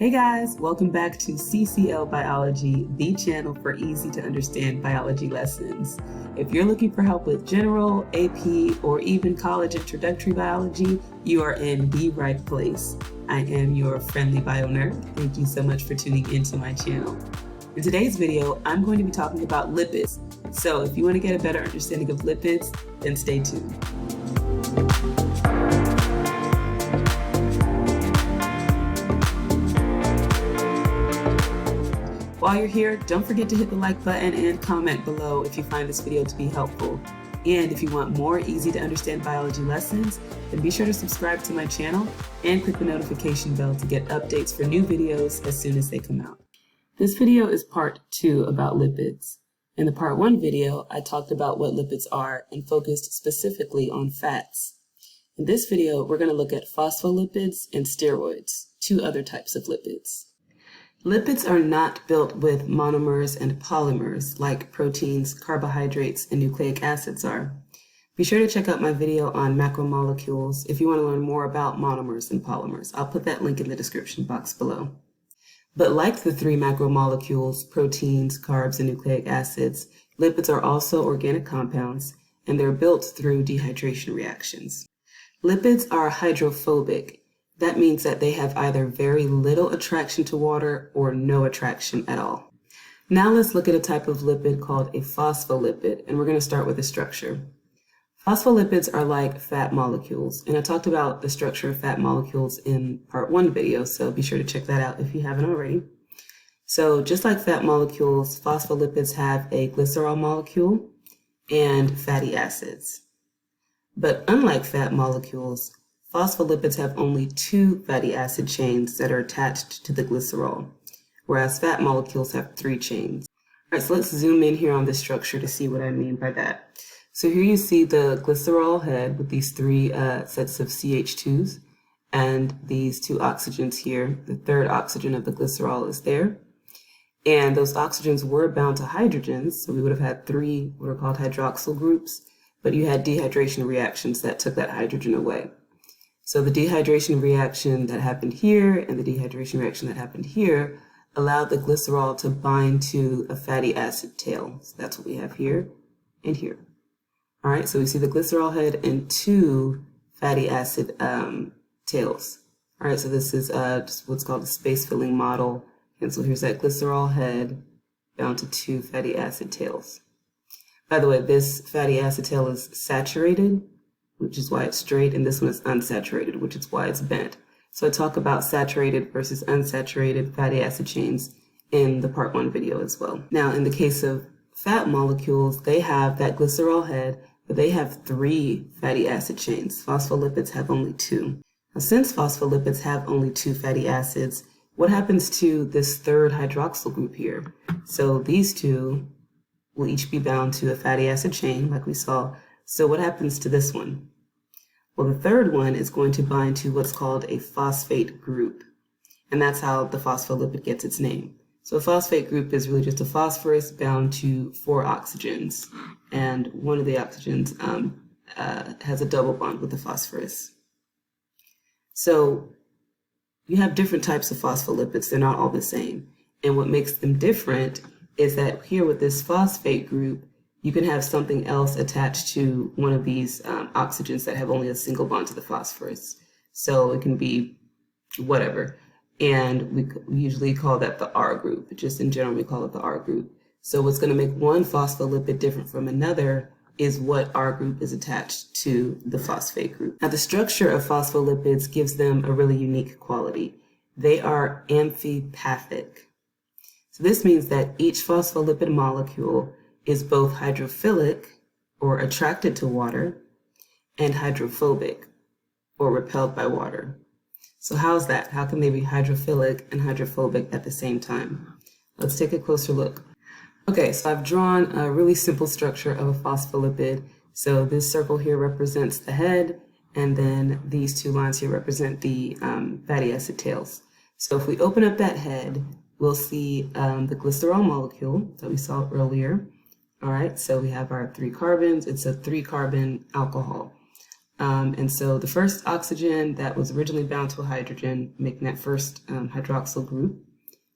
Hey guys, welcome back to CCL Biology, the channel for easy to understand biology lessons. If you're looking for help with general, AP, or even college introductory biology, you are in the right place. I am your friendly bio nerd. Thank you so much for tuning into my channel. In today's video, I'm going to be talking about lipids. So if you want to get a better understanding of lipids, then stay tuned. While you're here, don't forget to hit the like button and comment below if you find this video to be helpful. And if you want more easy to understand biology lessons, then be sure to subscribe to my channel and click the notification bell to get updates for new videos as soon as they come out. This video is part 2 about lipids. In the part 1 video, I talked about what lipids are and focused specifically on fats. In this video, we're going to look at phospholipids and steroids, 2 other types of lipids. Lipids are not built with monomers and polymers like proteins, carbohydrates, and nucleic acids are. Be sure to check out my video on macromolecules if you want to learn more about monomers and polymers. I'll put that link in the description box below. But like the 3 macromolecules, proteins, carbs, and nucleic acids, lipids are also organic compounds, and they're built through dehydration reactions. Lipids are hydrophobic. That means that they have either very little attraction to water or no attraction at all. Now let's look at a type of lipid called a phospholipid, and we're going to start with the structure. Phospholipids are like fat molecules, and I talked about the structure of fat molecules in part 1 video, so be sure to check that out if you haven't already. So just like fat molecules, phospholipids have a glycerol molecule and fatty acids. But unlike fat molecules, phospholipids have only 2 fatty acid chains that are attached to the glycerol, whereas fat molecules have 3 chains. All right, so let's zoom in here on this structure to see what I mean by that. So here you see the glycerol head with these 3 sets of CH2s and these 2 oxygens here. The 3rd oxygen of the glycerol is there. And those oxygens were bound to hydrogens, so we would have had 3 what are called hydroxyl groups, but you had dehydration reactions that took that hydrogen away. So the dehydration reaction that happened here and the dehydration reaction that happened here allowed the glycerol to bind to a fatty acid tail. So that's what we have here and here. All right, so we see the glycerol head and 2 fatty acid tails. All right, so this is just what's called a space-filling model. And so here's that glycerol head bound to 2 fatty acid tails. By the way, this fatty acid tail is saturated, which is why it's straight, and this one is unsaturated, which is why it's bent. So I talk about saturated versus unsaturated fatty acid chains in the part 1 video as well. Now, in the case of fat molecules, they have that glycerol head, but they have 3 fatty acid chains. Phospholipids have only 2. Now, since phospholipids have only 2 fatty acids, what happens to this 3rd hydroxyl group here? So these 2 will each be bound to a fatty acid chain, like we saw. So what happens to this one? Well, the 3rd one is going to bind to what's called a phosphate group, and that's how the phospholipid gets its name. So a phosphate group is really just a phosphorus bound to 4 oxygens, and one of the oxygens has a double bond with the phosphorus. So you have different types of phospholipids. They're not all the same, and what makes them different is that here with this phosphate group, you can have something else attached to one of these oxygens that have only a single bond to the phosphorus. So it can be whatever. And we usually call that the R group. Just in general, we call it the R group. So what's going to make one phospholipid different from another is what R group is attached to the phosphate group. Now, the structure of phospholipids gives them a really unique quality. They are amphipathic. So this means that each phospholipid molecule is both hydrophilic, or attracted to water, and hydrophobic, or repelled by water. So how's that? How can they be hydrophilic and hydrophobic at the same time? Let's take a closer look. Okay, so I've drawn a really simple structure of a phospholipid. So this circle here represents the head, and then these 2 lines here represent the fatty acid tails. So if we open up that head, we'll see the glycerol molecule that we saw earlier. All right, so we have our 3 carbons. It's a 3-carbon alcohol. And so the first oxygen that was originally bound to a hydrogen, making that first hydroxyl group,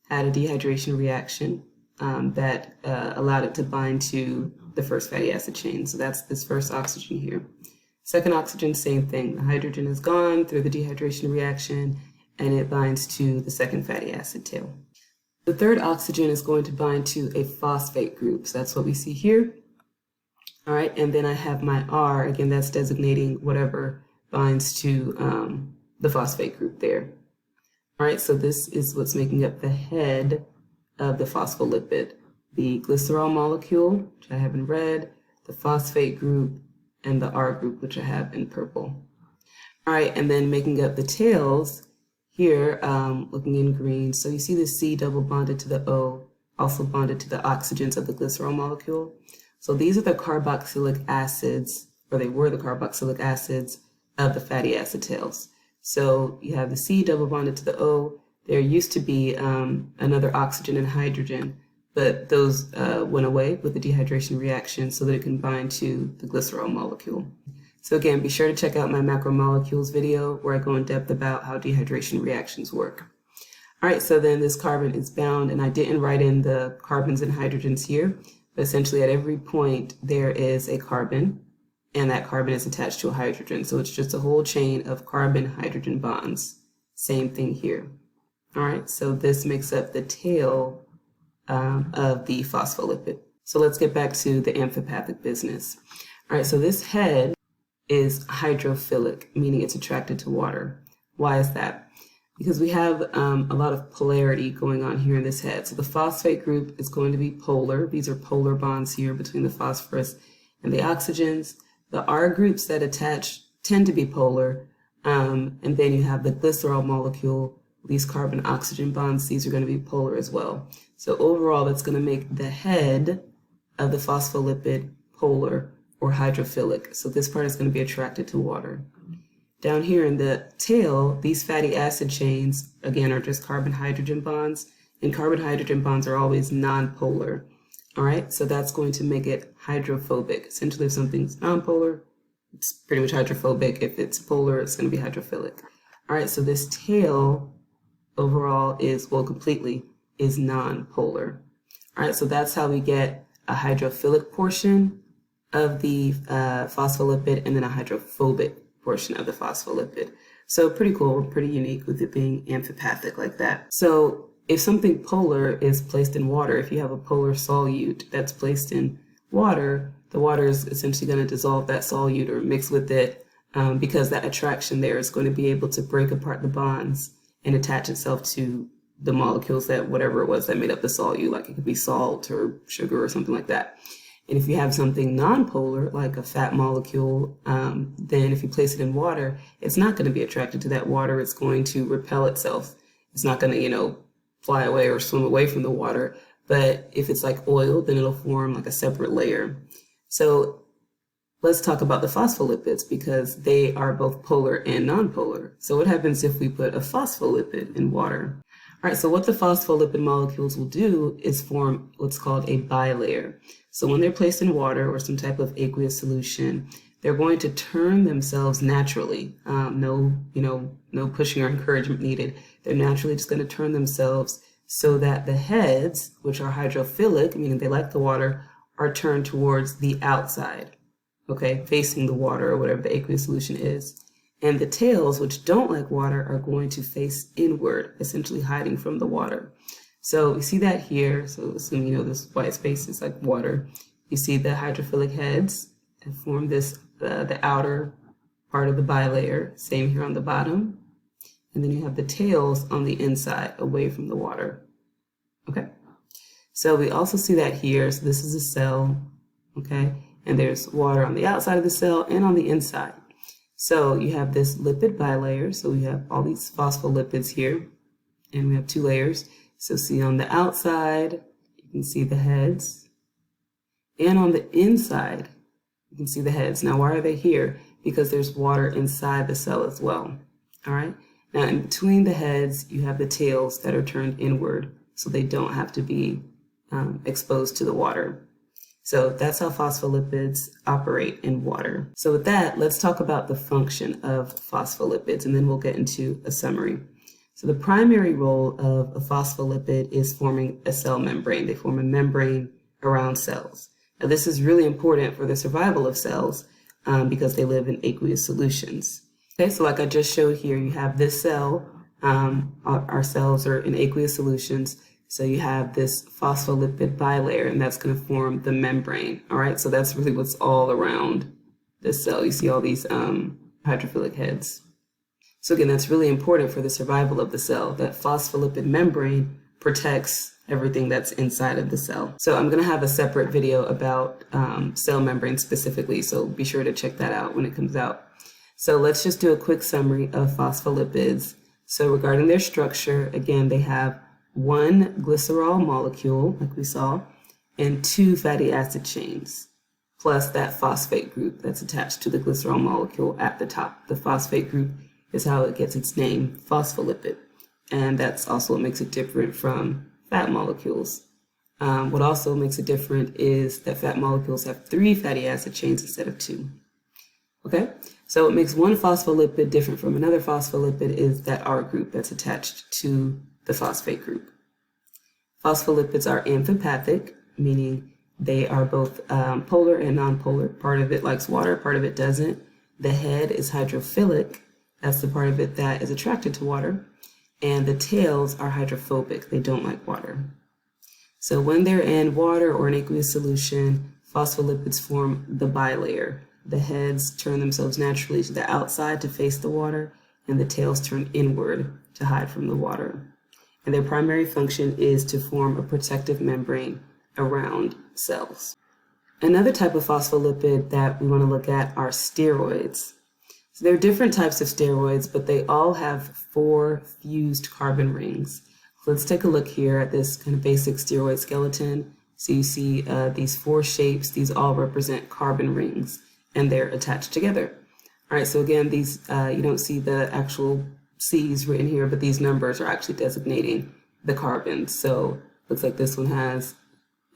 had a dehydration reaction that allowed it to bind to the first fatty acid chain. So that's this first oxygen here. Second oxygen, same thing. The hydrogen is gone through the dehydration reaction, and it binds to the second fatty acid tail. The third oxygen is going to bind to a phosphate group. So that's what we see here. All right, and then I have my R, again, that's designating whatever binds to the phosphate group there. All right, so this is what's making up the head of the phospholipid. The glycerol molecule, which I have in red, the phosphate group, and the R group, which I have in purple. All right, and then making up the tails here, looking in green. So you see the C double bonded to the O, also bonded to the oxygens of the glycerol molecule. So these are the carboxylic acids, or they were the carboxylic acids of the fatty acid tails. So you have the C double bonded to the O. There used to be another oxygen and hydrogen, but those went away with the dehydration reaction so that it can bind to the glycerol molecule. So again, be sure to check out my macromolecules video where I go in depth about how dehydration reactions work. All right, so then this carbon is bound, and I didn't write in the carbons and hydrogens here. But essentially at every point there is a carbon, and that carbon is attached to a hydrogen. So it's just a whole chain of carbon-hydrogen bonds. Same thing here. All right, so this makes up the tail of the phospholipid. So let's get back to the amphipathic business. All right, so this head is hydrophilic, meaning it's attracted to water. Why is that? Because we have a lot of polarity going on here in this head. So the phosphate group is going to be polar. These are polar bonds here between the phosphorus and the oxygens. The R groups that attach tend to be polar. And then you have the glycerol molecule, these carbon-oxygen bonds. These are going to be polar as well. So overall, that's going to make the head of the phospholipid polar or hydrophilic. So this part is going to be attracted to water. Down here in the tail, these fatty acid chains, again, are just carbon-hydrogen bonds, and carbon-hydrogen bonds are always non-polar. All right, so that's going to make it hydrophobic. Essentially, if something's non-polar, it's pretty much hydrophobic. If it's polar, it's going to be hydrophilic. All right, so this tail overall is, well, completely is non-polar. All right, so that's how we get a hydrophilic portion of the phospholipid and then a hydrophobic portion of the phospholipid. So pretty cool, pretty unique with it being amphipathic like that. So if something polar is placed in water, if you have a polar solute that's placed in water, the water is essentially going to dissolve that solute or mix with it because that attraction there is going to be able to break apart the bonds and attach itself to the molecules that whatever it was that made up the solute, like it could be salt or sugar or something like that. And if you have something non-polar, like a fat molecule, then if you place it in water, it's not going to be attracted to that water. It's going to repel itself. It's not going to, fly away or swim away from the water. But if it's like oil, then it'll form like a separate layer. So let's talk about the phospholipids because they are both polar and non-polar. So what happens if we put a phospholipid in water? All right, so what the phospholipid molecules will do is form what's called a bilayer. So when they're placed in water or some type of aqueous solution, they're going to turn themselves naturally. No pushing or encouragement needed. They're naturally just going to turn themselves so that the heads, which are hydrophilic, meaning they like the water, are turned towards the outside, okay, facing the water or whatever the aqueous solution is. And the tails, which don't like water, are going to face inward, essentially hiding from the water. So we see that here. So assume this white space is like water. You see the hydrophilic heads that form this, the outer part of the bilayer. Same here on the bottom. And then you have the tails on the inside, away from the water. Okay. So we also see that here. So this is a cell, okay? And there's water on the outside of the cell and on the inside. So you have this lipid bilayer. So we have all these phospholipids here, and we have two layers. So see on the outside, you can see the heads, and on the inside, you can see the heads. Now, why are they here? Because there's water inside the cell as well. All right. Now, in between the heads, you have the tails that are turned inward, so they don't have to be exposed to the water. So that's how phospholipids operate in water. So with that, let's talk about the function of phospholipids, and then we'll get into a summary. So the primary role of a phospholipid is forming a cell membrane. They form a membrane around cells. Now this is really important for the survival of cells because they live in aqueous solutions. Okay, so like I just showed here, you have this cell. Our cells are in aqueous solutions. So you have this phospholipid bilayer, and that's going to form the membrane. All right, so that's really what's all around this cell. You see all these hydrophilic heads. So again, that's really important for the survival of the cell. That phospholipid membrane protects everything that's inside of the cell. So I'm going to have a separate video about cell membranes specifically, so be sure to check that out when it comes out. So let's just do a quick summary of phospholipids. So regarding their structure, again, they have one glycerol molecule, like we saw, and two fatty acid chains, plus that phosphate group that's attached to the glycerol molecule at the top. The phosphate group is how it gets its name, phospholipid, and that's also what makes it different from fat molecules. What also makes it different is that fat molecules have 3 fatty acid chains instead of 2. Okay, so what makes one phospholipid different from another phospholipid is that R group that's attached to the phosphate group. Phospholipids are amphipathic, meaning they are both polar and nonpolar. Part of it likes water, part of it doesn't. The head is hydrophilic, that's the part of it that is attracted to water. And the tails are hydrophobic, they don't like water. So when they're in water or an aqueous solution, phospholipids form the bilayer. The heads turn themselves naturally to the outside to face the water, and the tails turn inward to hide from the water. And their primary function is to form a protective membrane around cells. Another type of phospholipid that we want to look at are steroids. So there are different types of steroids, but they all have 4 fused carbon rings. So let's take a look here at this kind of basic steroid skeleton. So you see these 4 shapes. These all represent carbon rings, and they're attached together. All right, so again, these you don't see the actual C's written here, but these numbers are actually designating the carbons. So looks like this one has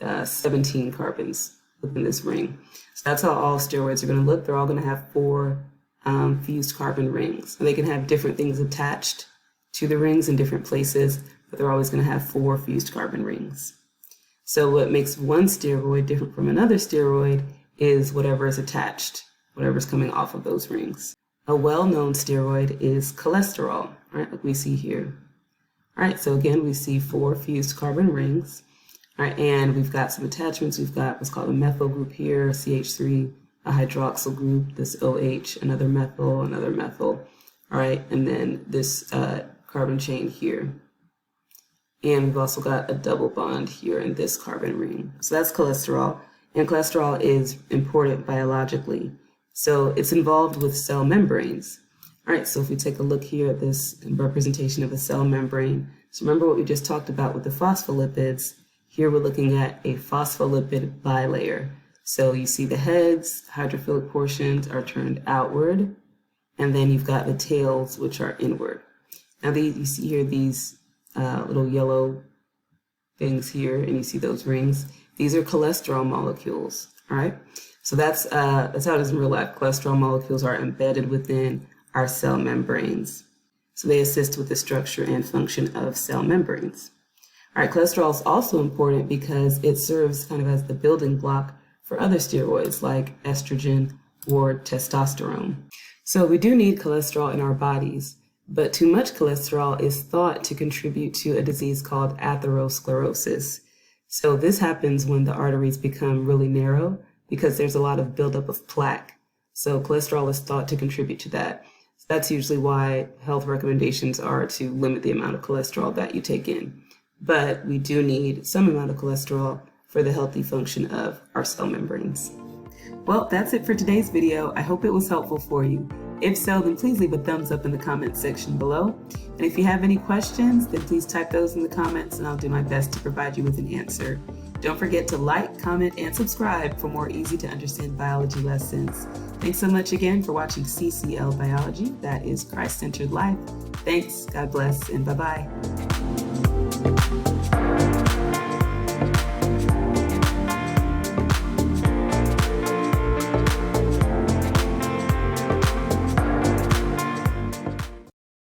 17 carbons within this ring. So that's how all steroids are going to look. They're all going to have 4 fused carbon rings. And they can have different things attached to the rings in different places, but they're always going to have 4 fused carbon rings. So what makes one steroid different from another steroid is whatever is attached, whatever's coming off of those rings. A well-known steroid is cholesterol, right, like we see here. All right, so again, we see 4 fused carbon rings. All right, and we've got some attachments. We've got what's called a methyl group here, CH3, a hydroxyl group, this OH, another methyl. All right, and then this carbon chain here. And we've also got a double bond here in this carbon ring. So that's cholesterol, and cholesterol is important biologically. So it's involved with cell membranes. All right, so if we take a look here at this representation of a cell membrane, so remember what we just talked about with the phospholipids. Here we're looking at a phospholipid bilayer. So you see the heads, hydrophilic portions are turned outward, and then you've got the tails, which are inward. Now you see here these little yellow things here, and you see those rings. These are cholesterol molecules, all right? So that's how it is in real life. Cholesterol molecules are embedded within our cell membranes. So they assist with the structure and function of cell membranes. All right, cholesterol is also important because it serves kind of as the building block for other steroids like estrogen or testosterone. So we do need cholesterol in our bodies, but too much cholesterol is thought to contribute to a disease called atherosclerosis. So this happens when the arteries become really narrow because there's a lot of buildup of plaque. So cholesterol is thought to contribute to that. So that's usually why health recommendations are to limit the amount of cholesterol that you take in. But we do need some amount of cholesterol for the healthy function of our cell membranes. Well, that's it for today's video. I hope it was helpful for you. If so, then please leave a thumbs up in the comments section below. And if you have any questions, then please type those in the comments and I'll do my best to provide you with an answer. Don't forget to like, comment, and subscribe for more easy to understand biology lessons. Thanks so much again for watching CCL Biology. That is Christ-Centered Life. Thanks, God bless, and bye-bye.